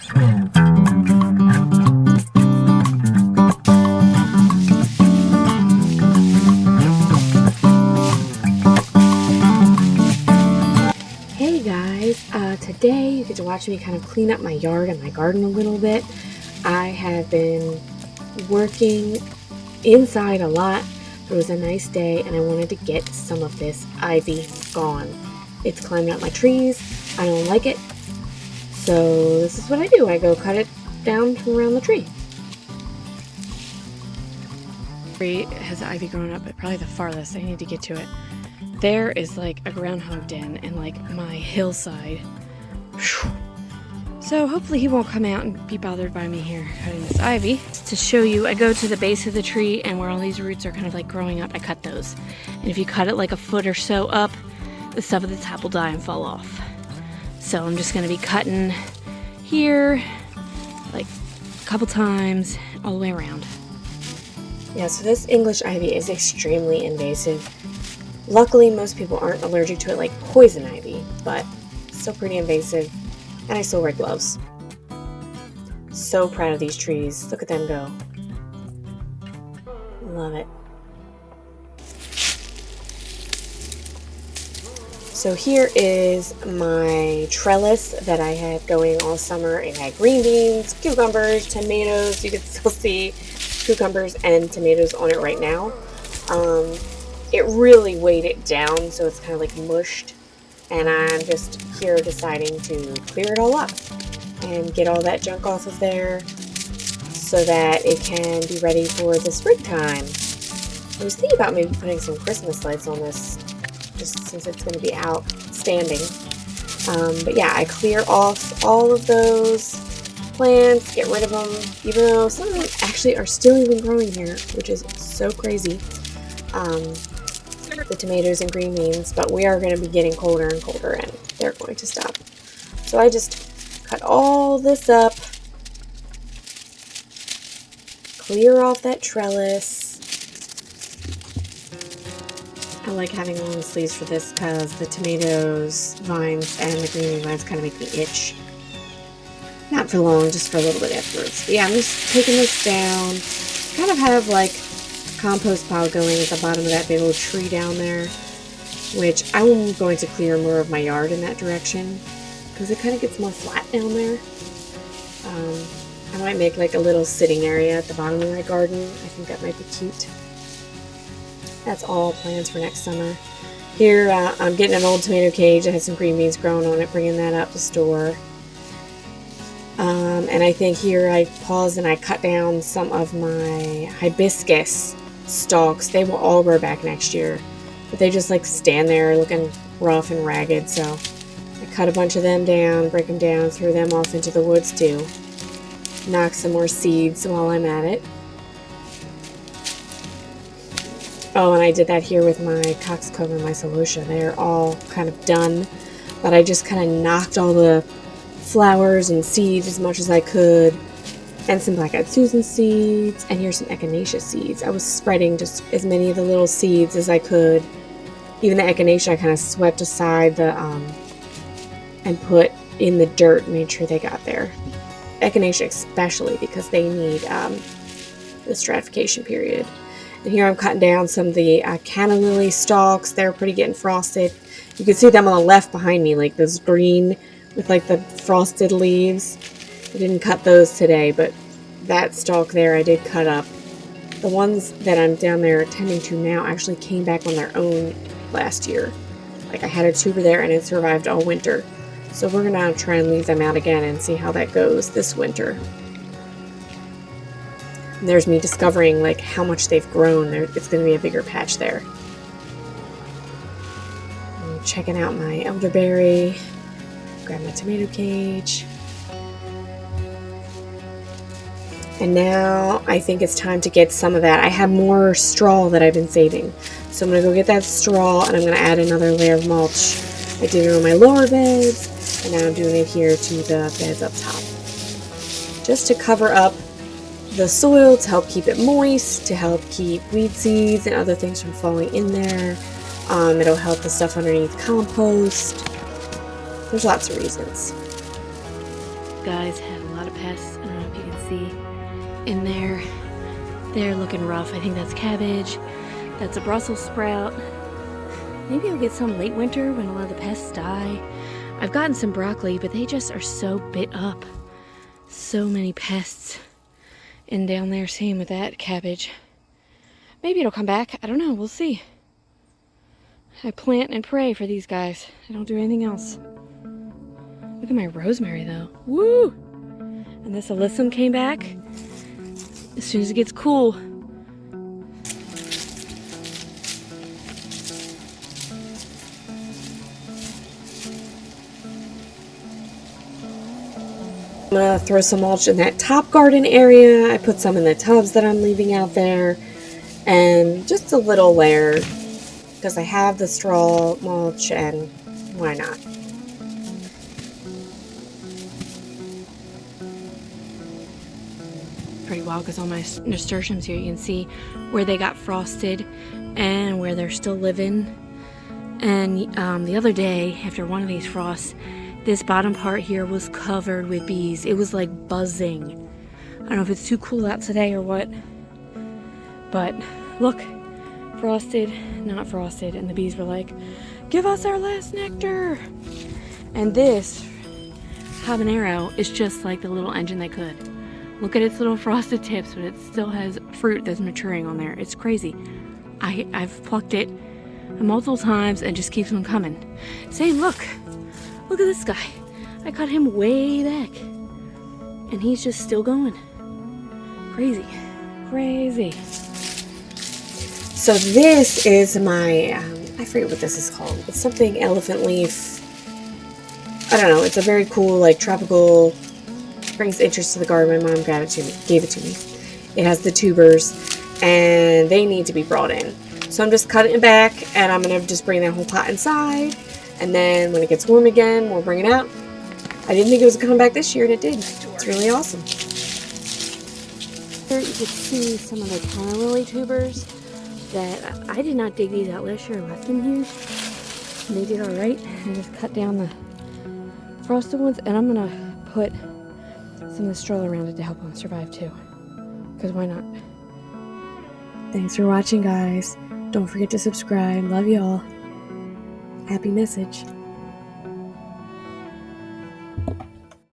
Hey guys, today you get to watch me kind of clean up my yard and my garden a little bit. I have been working inside a lot. It was a nice day and I wanted to get some of this ivy gone. It's climbing up my trees. I don't like it. So this is what I do. I go cut it down from around the tree. Tree has ivy growing up, but probably the farthest. I need to get to it. There is like a groundhog den and like my hillside. So hopefully he won't come out and be bothered by me here cutting this ivy. To show you, I go to the base of the tree and where all these roots are kind of like growing up, I cut those. And if you cut it like a foot or so up, the stuff at the top will die and fall off. So I'm just gonna be cutting here like a couple times all the way around. Yeah, so this English ivy is extremely invasive. Luckily, most people aren't allergic to it like poison ivy, but still pretty invasive, and I still wear gloves. So proud of these trees. Look at them go. Love it. So here is my trellis that I had going all summer. It had green beans, cucumbers, tomatoes. You can still see cucumbers and tomatoes on it right now. It really weighed it down, so it's kind of like mushed, and I'm just here deciding to clear it all up and get all that junk off of there so that it can be ready for the springtime. I was thinking about maybe putting some Christmas lights on this, just since it's going to be outstanding. But yeah, I clear off all of those plants, get rid of them, even though some of them actually are still even growing here, which is so crazy. The tomatoes and green beans, but we are going to be getting colder and colder and they're going to stop. So I just cut all this up, clear off that trellis. I like having long sleeves for this because the tomatoes, vines, and the green bean vines kind of make me itch. Not for long, just for a little bit afterwards. But yeah, I'm just taking this down. Kind of have like compost pile going at the bottom of that big old tree down there, which I'm going to clear more of my yard in that direction because it kind of gets more flat down there. I might make like a little sitting area at the bottom of my garden. I think that might be cute. That's all plans for next summer. Here I'm getting an old tomato cage that has some green beans growing on it, bringing that up to store. And I think here I paused and I cut down some of my hibiscus stalks. They will all grow back next year, but they just like stand there looking rough and ragged, so I cut a bunch of them down, break them down, threw them off into the woods too. Knock some more seeds while I'm at it. Oh, and I did that here with my coxcomb and my celosia. They're all kind of done, but I just kind of knocked all the flowers and seeds as much as I could, and some black-eyed Susan seeds, and here's some echinacea seeds. I was spreading just as many of the little seeds as I could. Even the echinacea I kind of swept aside and put in the dirt, made sure they got there. Echinacea especially, because they need the stratification period. And here I'm cutting down some of the canna lily stalks. They're pretty getting frosted. You can see them on the left behind me, like this green with like the frosted leaves. I didn't cut those today, but that stalk there I did cut up. The ones that I'm down there tending to now actually came back on their own last year. Like I had a tuber there and it survived all winter. So we're gonna try and leave them out again and see how that goes this winter. And there's me discovering like how much they've grown. It's gonna be a bigger patch there. I'm checking out my elderberry. Grab my tomato cage. And now I think it's time to get some of that. I have more straw that I've been saving. So I'm going to go get that straw and I'm going to add another layer of mulch. I did it on my lower beds and now I'm doing it here to the beds up top. Just to cover up the soil, to help keep it moist, to help keep weed seeds and other things from falling in there. It'll help the stuff underneath compost. There's lots of reasons. guys have a lot of pests. I don't know if you can see in there. They're looking rough. I think that's cabbage. That's a Brussels sprout. Maybe I'll get some late winter when a lot of the pests die. I've gotten some broccoli, but they just are so bit up. So many pests. And down there, same with that cabbage. Maybe it'll come back. I don't know. We'll see. I plant and pray for these guys. I don't do anything else. Look at my rosemary, though. Woo! And this alyssum came back. As soon as it gets cool. I'm gonna throw some mulch in that top garden area. I put some in the tubs that I'm leaving out there. And just a little layer, because I have the straw mulch, and why not? Pretty wild, because all my nasturtiums here, you can see where they got frosted and where they're still living. And the other day, after one of these frosts, this bottom part here was covered with bees. It was like buzzing. I don't know if it's too cool out today or what, but look, frosted, not frosted, and the bees were like, give us our last nectar. And this habanero is just like the little engine that could. Look at its little frosted tips, but it still has fruit that's maturing on there. It's crazy. I've plucked it multiple times and just keeps on coming. Same, look at this guy. I cut him way back, and he's just still going. Crazy, crazy. So this is my, I forget what this is called. It's something elephant leaf. I don't know. It's a very cool, like, tropical, brings interest to the garden. My mom gave it to me. It has the tubers, and they need to be brought in. So I'm just cutting it back, and I'm going to just bring that whole pot inside. And then when it gets warm again, we'll bring it out. I didn't think it was coming back this year, and it did. It's really awesome. Here you can see some of the tiny lily tubers that I did not dig these out last year. I left them here. And they did all right. I just cut down the frosted ones, and I'm going to put some of the straw around it to help them survive too. Because why not? Thanks for watching, guys. Don't forget to subscribe. Love y'all. Happy message.